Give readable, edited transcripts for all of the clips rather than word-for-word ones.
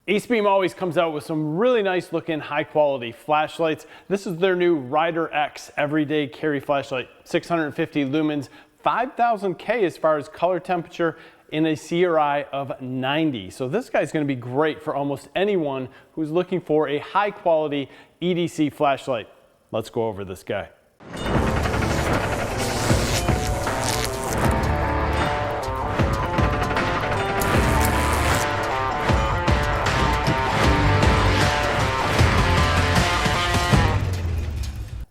Acebeam always comes out with some really nice looking high quality flashlights. This is their new Rider X everyday carry flashlight, 650 lumens, 5000K as far as color temperature, in a CRI of 90. So this guy's going to be great for almost anyone who's looking for a high quality EDC flashlight. Let's go over this guy.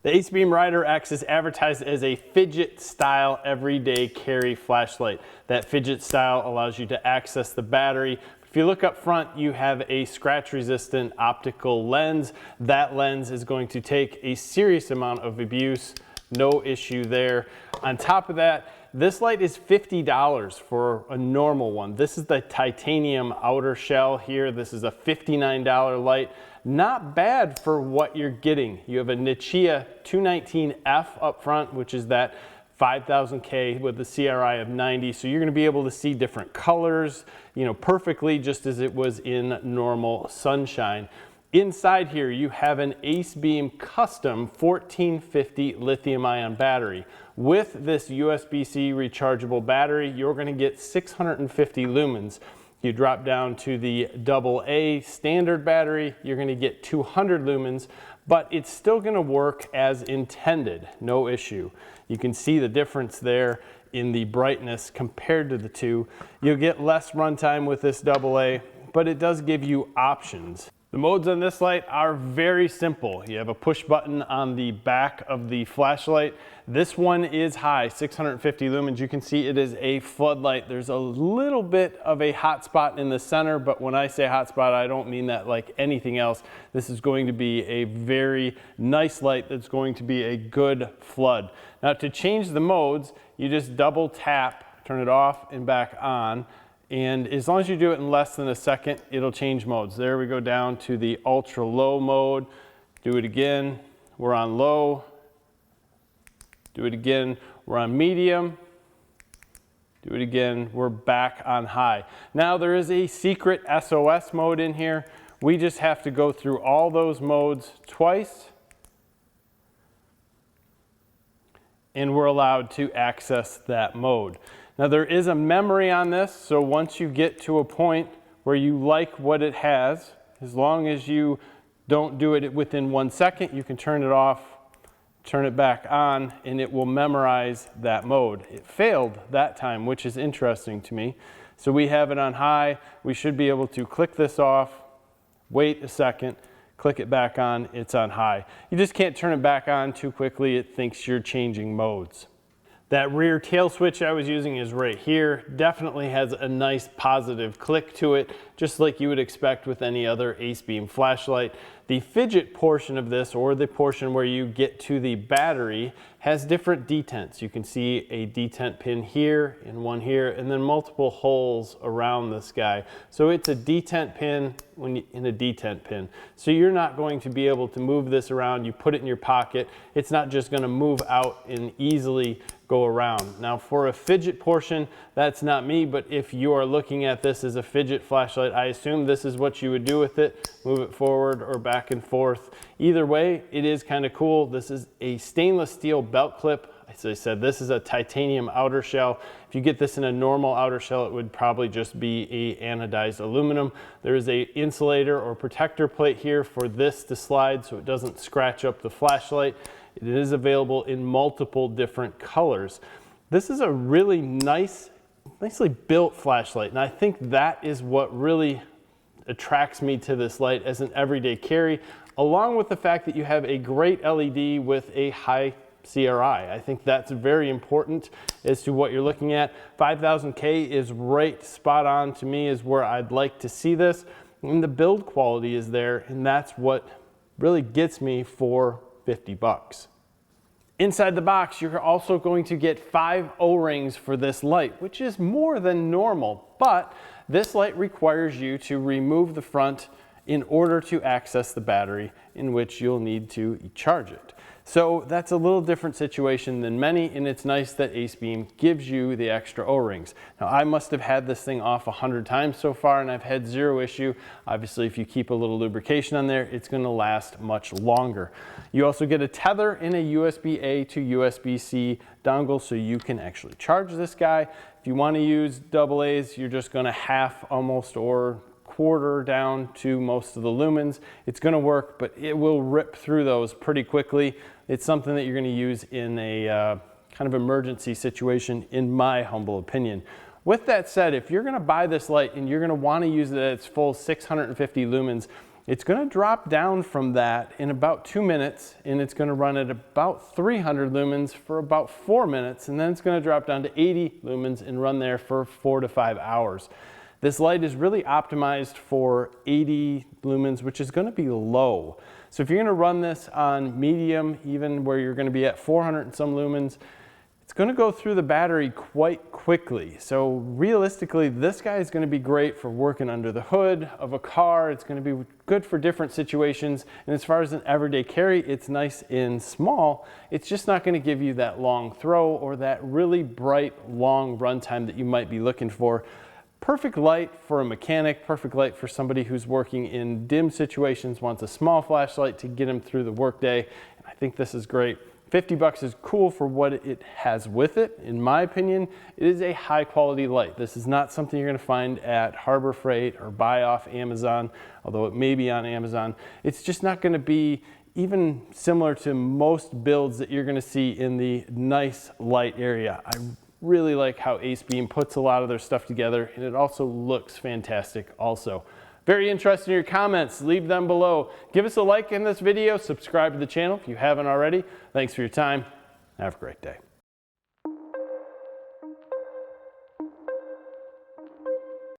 The Acebeam Rider X is advertised as a fidget style everyday carry flashlight. That fidget style allows you to access the battery. If you look up front, you have a scratch resistant optical lens. That lens is going to take a serious amount of abuse. No issue there. On top of that, this light is $50 for a normal one. This is the titanium outer shell here. This is a $59 light. Not bad for what you're getting. You have a Nichia 219F up front, which is that 5000K with the CRI of 90. So you're going to be able to see different colors, perfectly, just as it was in normal sunshine. Inside here, you have an Acebeam custom 1450 lithium-ion battery. With this USB-C rechargeable battery, you're going to get 650 lumens. You drop down to the AA standard battery, you're going to get 200 lumens, but it's still going to work as intended, no issue. You can see the difference there in the brightness compared to the two. You'll get less runtime with this AA, but it does give you options. The modes on this light are very simple. You have a push button on the back of the flashlight. This one is high, 650 lumens. You can see it is a floodlight. There's a little bit of a hot spot in the center, but when I say hot spot, I don't mean that like anything else. This is going to be a very nice light that's going to be a good flood. Now to change the modes, you just double tap, turn it off and back on. And as long as you do it in less than a second, it'll change modes. There we go down to the ultra low mode. Do it again, we're on low. Do it again, we're on medium. Do it again, we're back on high. Now there is a secret SOS mode in here. We just have to go through all those modes twice. And we're allowed to access that mode. Now there is a memory on this, so once you get to a point where you like what it has, as long as you don't do it within 1 second, you can turn it off, turn it back on, and it will memorize that mode. It failed that time, which is interesting to me. So we have it on high. We should be able to click this off, wait a second, click it back on, it's on high. You just can't turn it back on too quickly. It thinks you're changing modes. That rear tail switch I was using is right here. Definitely has a nice positive click to it, just like you would expect with any other Acebeam flashlight. The fidget portion of this, or the portion where you get to the battery, has different detents. You can see a detent pin here and one here, and then multiple holes around this guy. So it's a detent pin in a detent pin. So you're not going to be able to move this around. You put it in your pocket. It's not just going to move out and easily go around. Now for a fidget portion, that's not me, but if you are looking at this as a fidget flashlight, I assume this is what you would do with it. Move it forward or back and forth. Either way, it is kind of cool. This is a stainless steel belt clip. As I said, this is a titanium outer shell. If you get this in a normal outer shell, it would probably just be a anodized aluminum. There is a insulator or protector plate here for this to slide so it doesn't scratch up the flashlight. It is available in multiple different colors. This is a really nicely built flashlight, and I think that is what really attracts me to this light as an everyday carry, along with the fact that you have a great LED with a high CRI. I think that's very important as to what you're looking at. 5000K is right spot on to me, is where I'd like to see this, and the build quality is there, and that's what really gets me for 50 bucks. Inside the box, you're also going to get 5 O-rings for this light, which is more than normal, but this light requires you to remove the front in order to access the battery, in which you'll need to charge it. So that's a little different situation than many, and it's nice that Acebeam gives you the extra O-rings. Now, I must have had this thing off 100 times so far, and I've had zero issue. Obviously, if you keep a little lubrication on there, it's going to last much longer. You also get a tether in a USB-A to USB-C dongle, so you can actually charge this guy. If you want to use AA's, you're just going to half almost or quarter down to most of the lumens. It's going to work, but it will rip through those pretty quickly. It's something that you're going to use in a kind of emergency situation, in my humble opinion. With that said, if you're going to buy this light and you're going to want to use it at its full 650 lumens, it's going to drop down from that in about 2 minutes, and it's going to run at about 300 lumens for about 4 minutes, and then it's going to drop down to 80 lumens and run there for 4 to 5 hours. This light is really optimized for 80 lumens, which is going to be low. So if you're going to run this on medium, even where you're going to be at 400 and some lumens, it's going to go through the battery quite quickly. So realistically, this guy is going to be great for working under the hood of a car. It's going to be good for different situations. And as far as an everyday carry, it's nice and small. It's just not going to give you that long throw or that really bright, long runtime that you might be looking for. Perfect light for a mechanic, perfect light for somebody who's working in dim situations, wants a small flashlight to get him through the workday. And I think this is great. 50 bucks is cool for what it has with it. In my opinion, it is a high quality light. This is not something you're going to find at Harbor Freight or buy off Amazon, although it may be on Amazon. It's just not going to be even similar to most builds that you're going to see in the nice light area. I really like how Acebeam puts a lot of their stuff together, and it also looks fantastic also. Very interested in your comments. Leave them below. Give us a like in this video. Subscribe to the channel if you haven't already. Thanks for your time. Have a great day.